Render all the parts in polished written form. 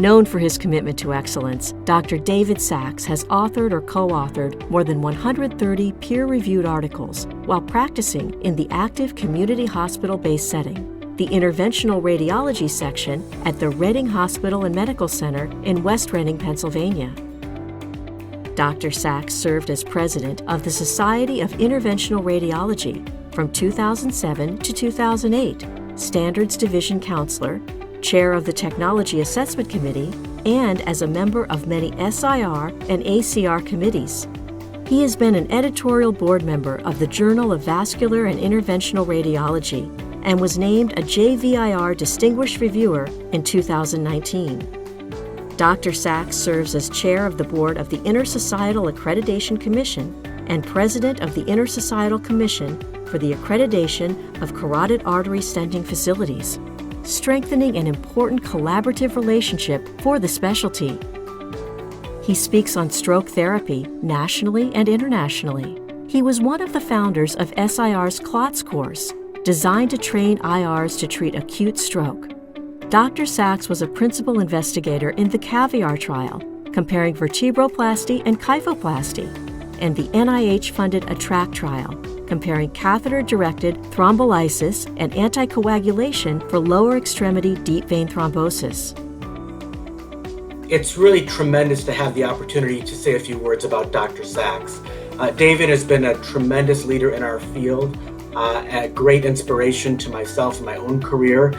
Known for his commitment to excellence, Dr. David Sachs has authored or co-authored more than 130 peer-reviewed articles while practicing in the active community hospital-based setting, the Interventional Radiology section at the Reading Hospital and Medical Center in West Reading, Pennsylvania. Dr. Sachs served as president of the Society of Interventional Radiology from 2007 to 2008, Standards Division Counselor, Chair of the Technology Assessment Committee, and as a member of many SIR and ACR committees. He has been an editorial board member of the Journal of Vascular and Interventional Radiology and was named a JVIR Distinguished Reviewer in 2019. Dr. Sachs serves as chair of the board of the Intersocietal Accreditation Commission and president of the Intersocietal Commission for the accreditation of carotid artery stenting facilities, strengthening an important collaborative relationship for the specialty. He speaks on stroke therapy nationally and internationally. He was one of the founders of SIR's CLOTS course, designed to train IRs to treat acute stroke. Dr. Sachs was a principal investigator in the JVIR trial, comparing vertebroplasty and kyphoplasty, and the NIH-funded ATTRACT trial, comparing catheter-directed thrombolysis and anticoagulation for lower extremity deep vein thrombosis. It's really tremendous to have the opportunity to say a few words about Dr. Sachs. David has been a tremendous leader in our field, a great inspiration to myself and my own career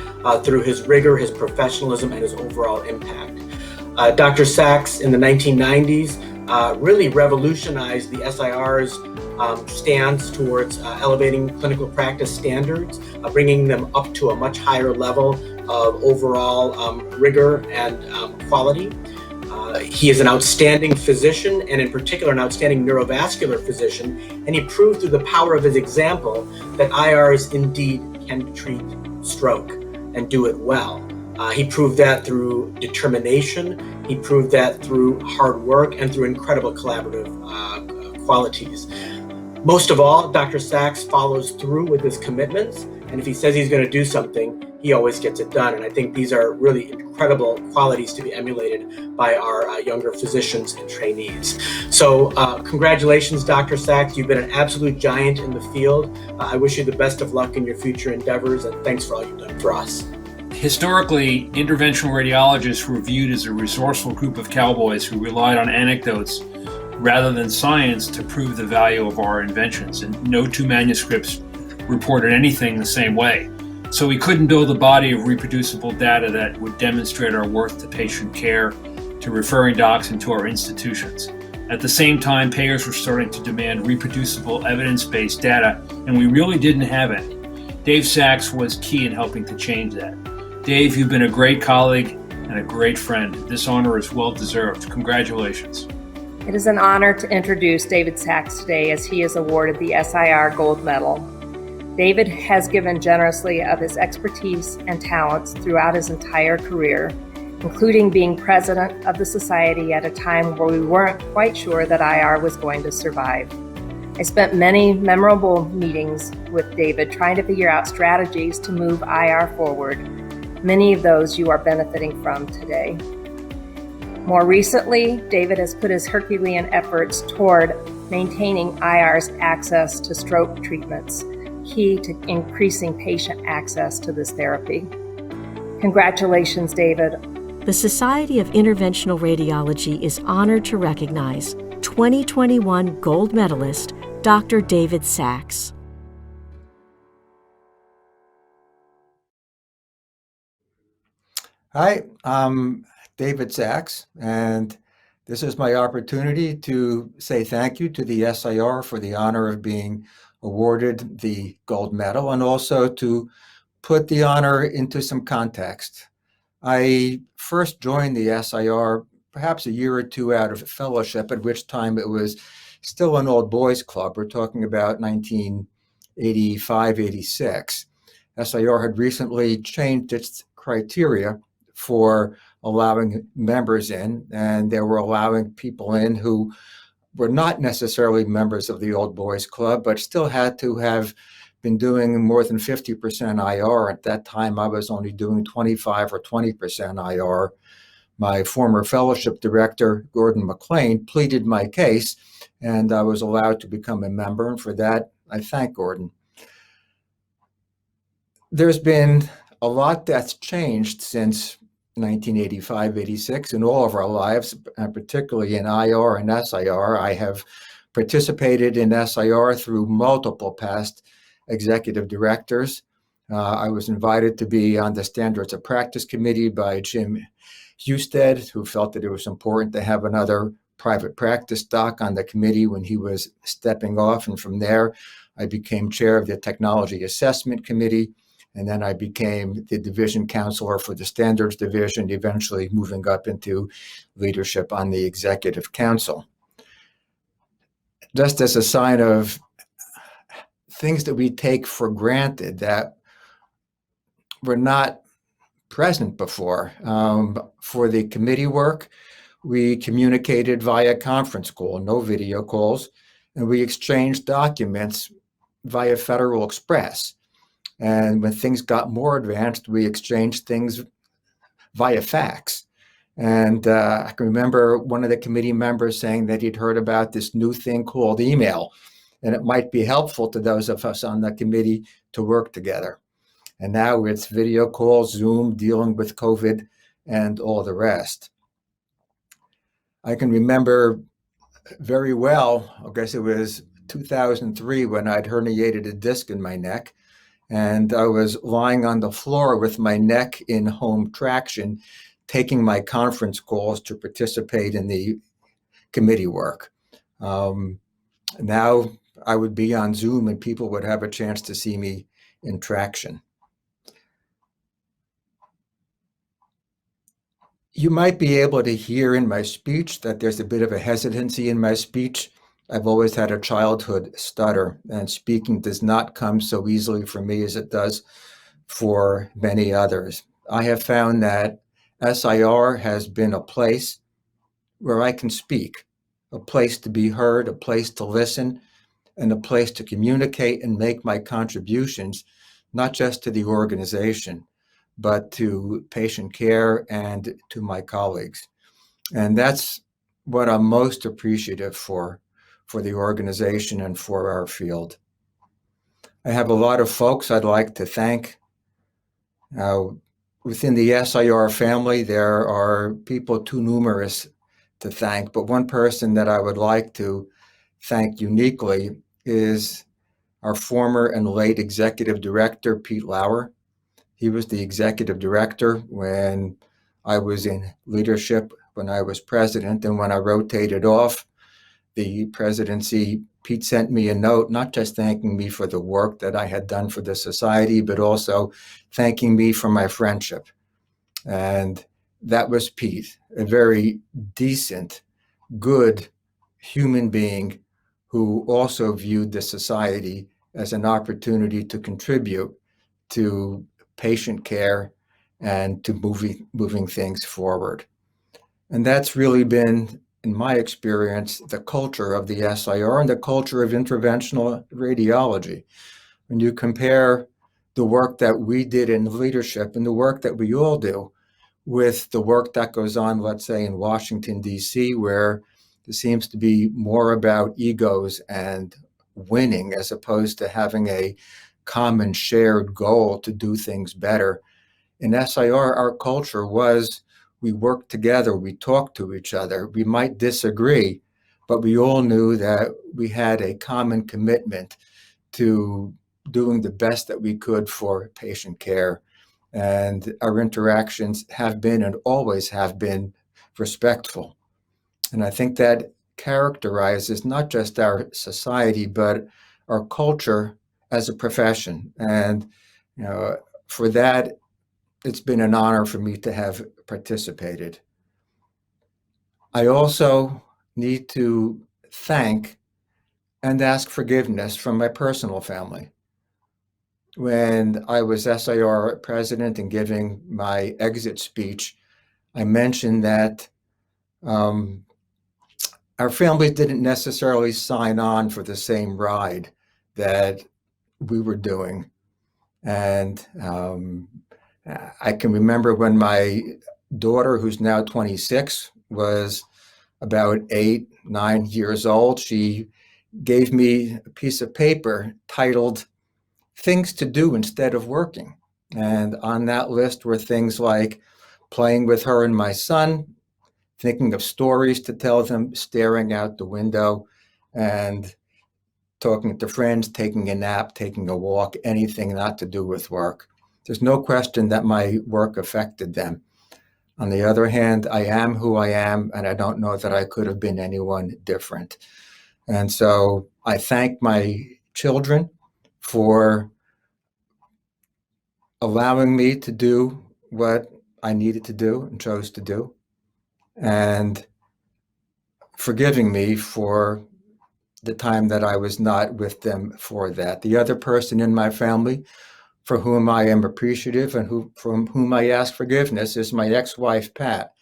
through his rigor, his professionalism, and his overall impact. Dr. Sachs in the 1990s really revolutionized the SIR's stance towards elevating clinical practice standards, bringing them up to a much higher level of overall rigor and quality. He is an outstanding physician, and in particular, an outstanding neurovascular physician, and he proved through the power of his example that IRs indeed can treat stroke and do it well. He proved that through determination, he proved that through hard work, and through incredible collaborative qualities. Most of all, Dr. Sachs follows through with his commitments, and if he says he's going to do something, he always gets it done. And I think these are really incredible qualities to be emulated by our younger physicians and trainees. So congratulations, Dr. Sachs. You've been an absolute giant in the field. I wish you the best of luck in your future endeavors, and thanks for all you've done for us. Historically, interventional radiologists were viewed as a resourceful group of cowboys who relied on anecdotes rather than science to prove the value of our inventions, and no two manuscripts reported anything the same way. So we couldn't build a body of reproducible data that would demonstrate our worth to patient care, to referring docs, and to our institutions. At the same time, payers were starting to demand reproducible evidence-based data, and we really didn't have any. Dave Sachs was key in helping to change that. Dave, you've been a great colleague and a great friend. This honor is well-deserved. Congratulations. It is an honor to introduce David Sachs today as he is awarded the SIR Gold Medal. David has given generously of his expertise and talents throughout his entire career, including being president of the society at a time where we weren't quite sure that IR was going to survive. I spent many memorable meetings with David trying to figure out strategies to move IR forward. Many of those you are benefiting from today. More recently, David has put his Herculean efforts toward maintaining IR's access to stroke treatments, key to increasing patient access to this therapy. Congratulations, David. The Society of Interventional Radiology is honored to recognize 2021 gold medalist Dr. David Sachs. Hi, I'm David Sachs, and this is my opportunity to say thank you to the SIR for the honor of being awarded the gold medal, and also to put the honor into some context. I first joined the SIR perhaps a year or two out of fellowship, at which time it was still an old boys club. We're talking about 1985, 86. SIR had recently changed its criteria for allowing members in, and they were allowing people in who were not necessarily members of the old boys club, but still had to have been doing more than 50% IR. At that time, I was only doing 25 or 20% IR. my former fellowship director, Gordon McLean, pleaded my case, and I was allowed to become a member. And for that, I thank Gordon. There's been a lot that's changed since 1985, 86 in all of our lives, and particularly in IR and SIR. I have participated in SIR through multiple past executive directors. I was invited to be on the Standards of Practice Committee by Jim Husted, who felt that it was important to have another private practice doc on the committee when he was stepping off. And from there, I became chair of the Technology Assessment Committee. And then I became the division counselor for the standards division, eventually moving up into leadership on the executive council. Just as a sign of things that we take for granted that were not present before. For the committee work, we communicated via conference call, no video calls, and we exchanged documents via Federal Express. And when things got more advanced, we exchanged things via fax. And I can remember one of the committee members saying that he'd heard about this new thing called email, and it might be helpful to those of us on the committee to work together. And now it's video calls, Zoom, dealing with COVID, and all the rest. I can remember very well, I guess it was 2003 when I'd herniated a disc in my neck. And I was lying on the floor with my neck in home traction, taking my conference calls to participate in the committee work. Now I would be on Zoom and people would have a chance to see me in traction. You might be able to hear in my speech that there's a bit of a hesitancy in my speech. I've always had a childhood stutter, and speaking does not come so easily for me as it does for many others. I have found that SIR has been a place where I can speak, a place to be heard, a place to listen, and a place to communicate and make my contributions, not just to the organization, but to patient care and to my colleagues. And that's what I'm most appreciative for the organization and for our field. I have a lot of folks I'd like to thank. Within the SIR family, there are people too numerous to thank, but one person that I would like to thank uniquely is our former and late executive director, Pete Lauer. He was the executive director when I was in leadership, when I was president, and when I rotated off the presidency, Pete sent me a note, not just thanking me for the work that I had done for the society, but also thanking me for my friendship. And that was Pete, a very decent, good human being who also viewed the society as an opportunity to contribute to patient care and to moving things forward. And that's really been, in my experience, the culture of the SIR and the culture of interventional radiology. When you compare the work that we did in leadership and the work that we all do with the work that goes on, let's say, in Washington, D.C., where there seems to be more about egos and winning as opposed to having a common shared goal to do things better. In SIR, our culture was we worked together, we talked to each other, we might disagree, but we all knew that we had a common commitment to doing the best that we could for patient care. And our interactions have been and always have been respectful. And I think that characterizes not just our society, but our culture as a profession. And for that, it's been an honor for me to have participated. I also need to thank and ask forgiveness from my personal family. When I was SIR president and giving my exit speech, I mentioned that our families didn't necessarily sign on for the same ride that we were doing. And I can remember when my daughter, who's now 26, was about 8, 9 years old. She gave me a piece of paper titled Things to Do Instead of Working. And on that list were things like playing with her and my son, thinking of stories to tell them, staring out the window, and talking to friends, taking a nap, taking a walk, anything not to do with work. There's no question that my work affected them. On the other hand, I am who I am, and I don't know that I could have been anyone different. And so I thank my children for allowing me to do what I needed to do and chose to do, and forgiving me for the time that I was not with them for that. The other person in my family for whom I am appreciative and from whom I ask forgiveness is my ex-wife, Pat,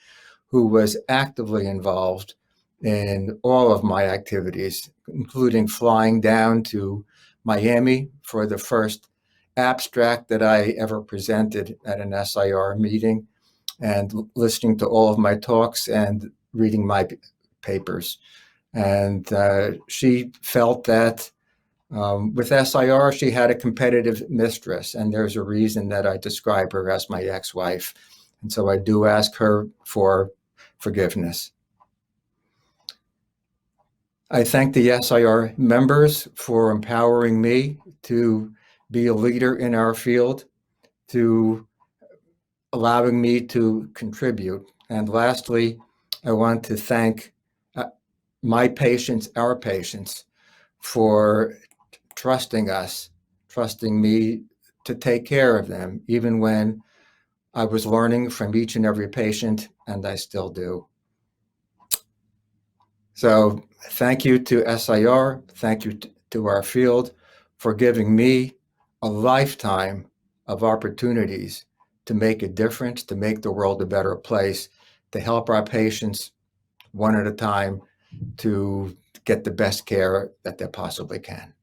who was actively involved in all of my activities, including flying down to Miami for the first abstract that I ever presented at an SIR meeting, and listening to all of my talks and reading my papers. And she felt that with SIR, she had a competitive mistress, and there's a reason that I describe her as my ex-wife. And so I do ask her for forgiveness. I thank the SIR members for empowering me to be a leader in our field, to allowing me to contribute. And lastly, I want to thank my patients, our patients, for trusting us, trusting me to take care of them, even when I was learning from each and every patient, and I still do. So thank you to SIR, thank you to our field for giving me a lifetime of opportunities to make a difference, to make the world a better place, to help our patients one at a time to get the best care that they possibly can.